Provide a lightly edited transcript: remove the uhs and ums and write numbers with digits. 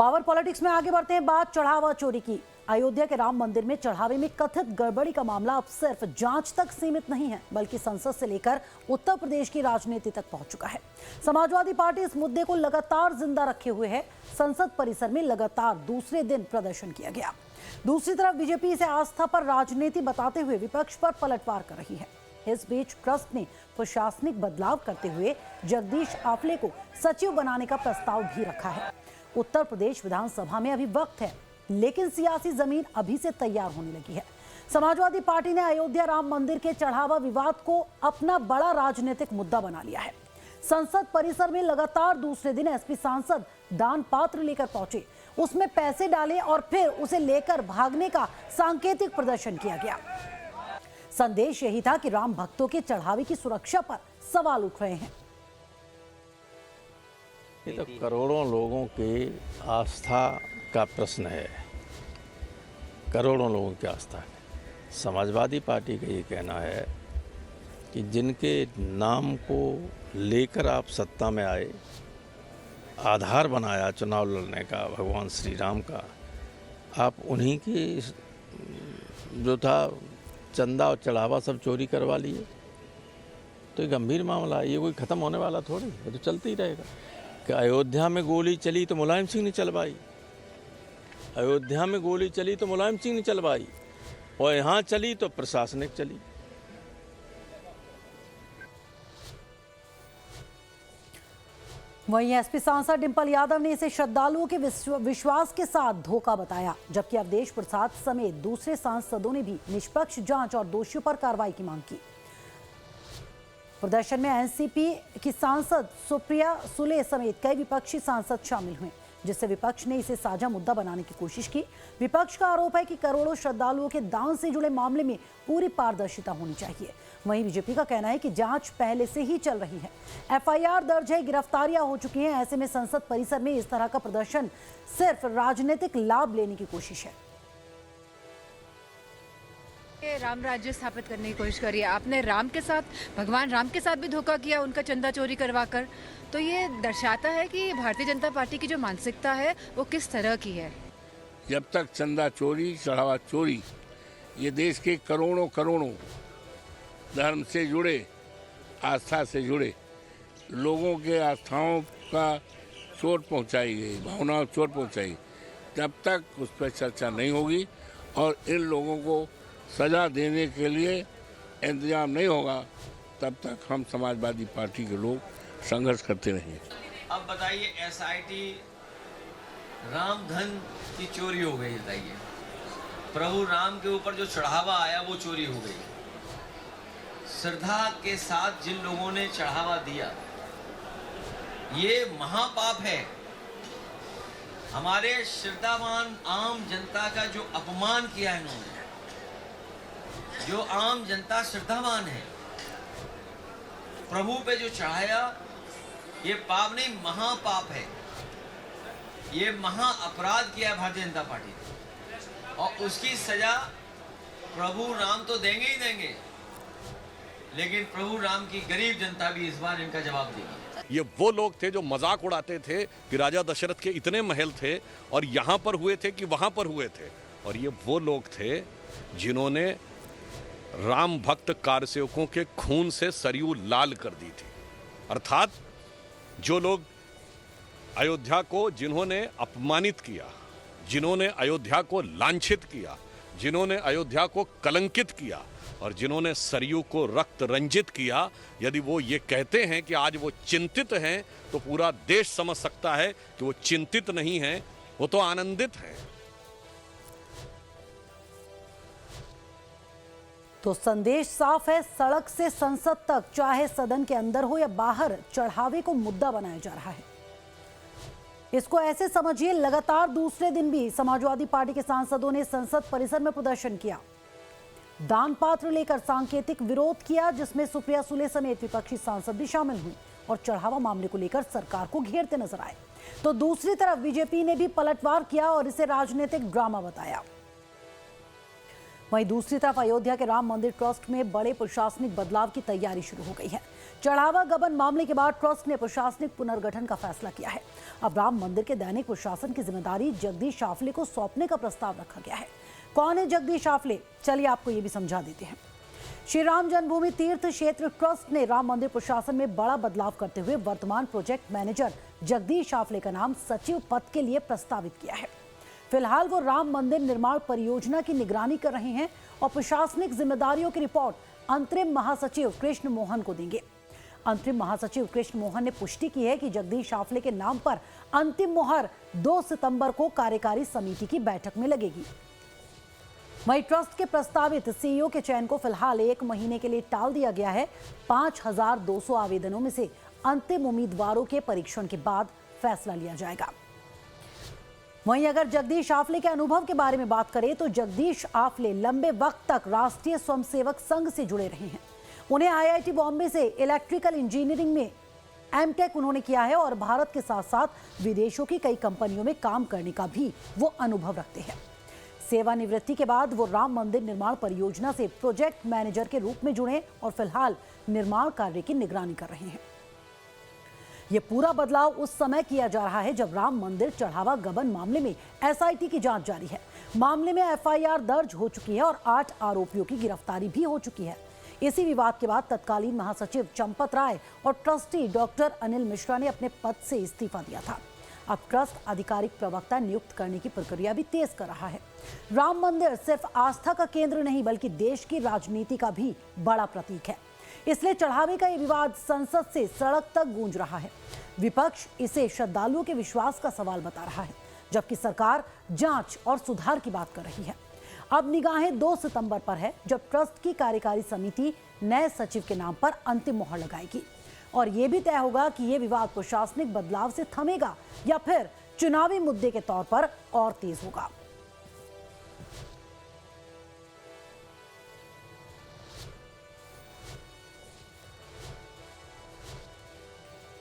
Power politics में आगे बढ़ते हैं। बात चढ़ावा चोरी की। अयोध्या के राम मंदिर में चढ़ावे में कथित गड़बड़ी का मामला अब सिर्फ जांच तक सीमित नहीं है, बल्कि संसद से लेकर उत्तर प्रदेश की राजनीति तक पहुंच चुका है। समाजवादी पार्टी इस मुद्दे को लगातार जिंदा रखे हुए है। संसद परिसर में लगातार दूसरे दिन प्रदर्शन किया गया। दूसरी तरफ बीजेपी इसे आस्था पर राजनीति बताते हुए विपक्ष पर पलटवार कर रही है। इस बीच ट्रस्ट ने प्रशासनिक बदलाव करते हुए जगदीश आफले को सचिव बनाने का प्रस्ताव भी रखा है। उत्तर प्रदेश विधानसभा में अभी वक्त है, लेकिन सियासी जमीन अभी से तैयार होने लगी है। समाजवादी पार्टी ने अयोध्या राम मंदिर के चढ़ावा विवाद को अपना बड़ा राजनीतिक मुद्दा बना लिया है। संसद परिसर में लगातार दूसरे दिन एसपी सांसद दान पात्र लेकर पहुंचे, उसमें पैसे डाले और फिर उसे लेकर भागने का सांकेतिक प्रदर्शन किया गया। संदेश यही था कि राम भक्तों के चढ़ावे की सुरक्षा पर सवाल उठ रहे हैं। ये तो करोड़ों लोगों की आस्था का प्रश्न है। करोड़ों लोगों की आस्था है। समाजवादी पार्टी का ये कहना है कि जिनके नाम को लेकर आप सत्ता में आए, आधार बनाया चुनाव लड़ने का भगवान श्री राम का, आप उन्हीं की जो था चंदा और चढ़ावा सब चोरी करवा लिए। तो ये गंभीर मामला है, ये कोई ख़त्म होने वाला थोड़ी, ये तो चलते ही रहेगा। कि अयोध्या में गोली चली तो मुलायम सिंह ने चलवाई, अयोध्या में गोली चली तो मुलायम सिंह ने चलवाई, और यहाँ चली तो प्रशासनिक चली। वहीं एसपी सांसद डिंपल यादव ने इसे श्रद्धालुओं के विश्वास के साथ धोखा बताया, जबकि अवधेश प्रसाद समेत दूसरे सांसदों ने भी निष्पक्ष जांच और दोषियों पर कार्रवाई की मांग की। प्रदर्शन में एनसीपी की सांसद सुप्रिया सुले समेत कई विपक्षी सांसद शामिल हुए, जिससे विपक्ष ने इसे साझा मुद्दा बनाने की कोशिश की। विपक्ष का आरोप है कि करोड़ों श्रद्धालुओं के दान से जुड़े मामले में पूरी पारदर्शिता होनी चाहिए। वहीं बीजेपी का कहना है कि जांच पहले से ही चल रही है, एफआईआर दर्ज है, गिरफ्तारियां हो चुकी हैं। ऐसे में संसद परिसर में इस तरह का प्रदर्शन सिर्फ राजनीतिक लाभ लेने की कोशिश है। राम राज्य स्थापित करने की कोशिश करी है आपने, राम के साथ, भगवान राम के साथ भी धोखा किया, उनका चंदा चोरी करवाकर। तो ये दर्शाता है कि भारतीय जनता पार्टी की जो मानसिकता है वो किस तरह की है। जब तक चंदा चोरी, चढ़ावा चोरी, ये देश के करोड़ों करोड़ों धर्म से जुड़े, आस्था से जुड़े लोगों के आस्थाओं का चोट पहुंचाई गई, भावनाओं चोट पहुंचाई, जब तक उस पर चर्चा नहीं होगी और इन लोगों को सजा देने के लिए इंतजाम नहीं होगा, तब तक हम समाजवादी पार्टी के लोग संघर्ष करते रहेंगे। अब बताइए, एसआईटी राम धन की चोरी हो गई, बताइए प्रभु राम के ऊपर जो चढ़ावा आया वो चोरी हो गई। श्रद्धा के साथ जिन लोगों ने चढ़ावा दिया, ये महापाप है। हमारे श्रद्धावान आम जनता का जो अपमान किया इन्होंने, जो आम जनता श्रद्धावान है, प्रभु पे जो चढ़ाया, ये पाप नहीं महापाप है। ये महा अपराध किया भारतीय जनता पार्टी ने, और उसकी सजा प्रभु राम तो देंगे ही देंगे, लेकिन प्रभु राम की गरीब जनता भी इस बार इनका जवाब देगी। ये वो लोग थे जो मजाक उड़ाते थे कि राजा दशरथ के इतने महल थे और यहाँ पर हुए थे कि वहाँ पर हुए थे, और ये वो लोग थे जिन्होंने राम भक्त कार्यसेवकों के खून से सरयू लाल कर दी थी। अर्थात जो लोग अयोध्या को, जिन्होंने अपमानित किया, जिन्होंने अयोध्या को लांछित किया, जिन्होंने अयोध्या को कलंकित किया और जिन्होंने सरयू को रक्त रंजित किया, यदि वो ये कहते हैं कि आज वो चिंतित हैं, तो पूरा देश समझ सकता है कि वो चिंतित नहीं हैं, वो तो आनंदित हैं। तो संदेश साफ है, सड़क से संसद तक, चाहे सदन के अंदर हो या बाहर, चढ़ावे को मुद्दा बनाया जा रहा है। इसको ऐसे समझिए, लगातार दूसरे दिन भी समाजवादी पार्टी के सांसदों ने संसद परिसर में प्रदर्शन किया, दान पात्र लेकर सांकेतिक विरोध किया, जिसमें सुप्रिया सुले समेत विपक्षी सांसद भी शामिल हुए और चढ़ावा मामले को लेकर सरकार को घेरते नजर आए। तो दूसरी तरफ बीजेपी ने भी पलटवार किया और इसे राजनीतिक ड्रामा बताया। वहीं दूसरी तरफ अयोध्या के राम मंदिर ट्रस्ट में बड़े प्रशासनिक बदलाव की तैयारी शुरू हो गई है। चढ़ावा गबन मामले के बाद ट्रस्ट ने प्रशासनिक पुनर्गठन का फैसला किया है। अब राम मंदिर के दैनिक प्रशासन की जिम्मेदारी जगदीश आफले को सौंपने का प्रस्ताव रखा गया है। कौन है जगदीश आफले, चलिए आपको ये भी समझा देते हैं। श्री राम जन्मभूमि तीर्थ क्षेत्र ट्रस्ट ने राम मंदिर प्रशासन में बड़ा बदलाव करते हुए वर्तमान प्रोजेक्ट मैनेजर जगदीश आफले का नाम सचिव पद के लिए प्रस्तावित किया है। फिलहाल वो राम मंदिर निर्माण परियोजना की निगरानी कर रहे हैं और प्रशासनिक जिम्मेदारियों की रिपोर्ट अंतरिम महासचिव कृष्ण मोहन को देंगे। अंतरिम महासचिव कृष्ण मोहन ने पुष्टि की है कि जगदीश आफले के नाम पर अंतिम मुहर 2 सितंबर को कार्यकारी समिति की बैठक में लगेगी। वहीं ट्रस्ट के प्रस्तावित सीईओ के चयन को फिलहाल 1 महीने के लिए टाल दिया गया है। 5200 आवेदनों में से अंतिम उम्मीदवारों के परीक्षण के बाद फैसला लिया जाएगा। वहीं अगर जगदीश आफले के अनुभव के बारे में बात करें तो जगदीश आफले लंबे वक्त तक राष्ट्रीय स्वयंसेवक संघ से जुड़े रहे हैं। उन्हें आईआईटी बॉम्बे से इलेक्ट्रिकल इंजीनियरिंग में एमटेक उन्होंने किया है और भारत के साथ साथ विदेशों की कई कंपनियों में काम करने का भी वो अनुभव रखते हैं। सेवानिवृत्ति के बाद वो राम मंदिर निर्माण परियोजना से प्रोजेक्ट मैनेजर के रूप में जुड़े और फिलहाल निर्माण कार्य की निगरानी कर रहे हैं। ये पूरा बदलाव उस समय किया जा रहा है जब राम मंदिर चढ़ावा गबन मामले में एसआईटी की जांच जारी है। मामले में एफआईआर दर्ज हो चुकी है और 8 आरोपियों की गिरफ्तारी भी हो चुकी है। इसी विवाद के बाद तत्कालीन महासचिव चंपत राय और ट्रस्टी डॉक्टर अनिल मिश्रा ने अपने पद से इस्तीफा दिया था। अब ट्रस्ट आधिकारिक प्रवक्ता नियुक्त करने की प्रक्रिया भी तेज कर रहा है। राम मंदिर सिर्फ आस्था का केंद्र नहीं बल्कि देश की राजनीति का भी बड़ा प्रतीक है। इसलिए चढ़ावे का ये विवाद संसद से सड़क तक गूंज रहा है। विपक्ष इसे श्रद्धालुओं के विश्वास का सवाल बता रहा है, जबकि सरकार जांच और सुधार की बात कर रही है। अब निगाहें 2 सितंबर पर है, जब ट्रस्ट की कार्यकारी समिति नए सचिव के नाम पर अंतिम मोहर लगाएगी और यह भी तय होगा कि यह विवाद प्रशासनिक बदलाव से थमेगा या फिर चुनावी मुद्दे के तौर पर और तेज होगा।